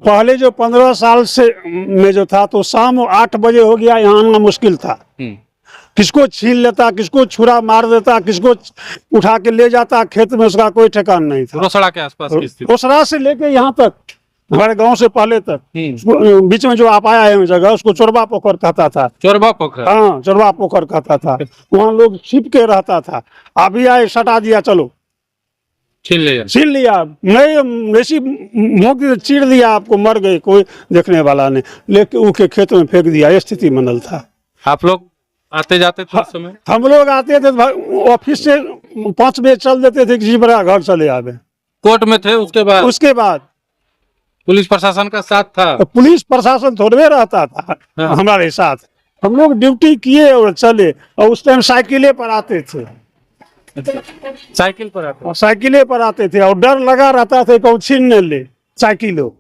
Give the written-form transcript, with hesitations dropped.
पहले जो 15 साल से में जो था तो शाम 8 बजे हो गया यहाँ आना मुश्किल था। किसको छीन लेता, किसको छुरा मार देता, किसको उठा के ले जाता खेत में, उसका कोई ठिकाना नहीं था। रोसड़ा के आसपास की स्थिति। रोसड़ा से लेके यहाँ तक, हमारे गांव से पहले तक, बीच में जो आप आया है जगह उसको चोरबा पोखर कहता था। चोरबा पोखर, हाँ, चोरबा पोखर कहता था। वहाँ लोग छिप के रहता था। अभी आए, सटा दिया, चलो छीन लिया, छीन लिया, नहीं वैसी भोंक चीर दिया, आपको मर गए, कोई देखने वाला नहीं, लेके उनके खेत में फेंक दिया। ये स्थिति बनल था। आप लोग आते जाते थे उस समय? हम लोग आते थे ऑफिस से 5 बजे चल देते थे, किसी बड़ा घर चले आवे। कोर्ट में थे, उसके बाद पुलिस प्रशासन का साथ था? पुलिस प्रशासन थोड़े रहता था हमारे साथ। हम लोग ड्यूटी किए और चले, और उस टाइम साइकिले पर आते थे। साइकिल पर आते? साइकिले पर आते थे, और डर लगा रहता था कि छीन न ले साइकिलो।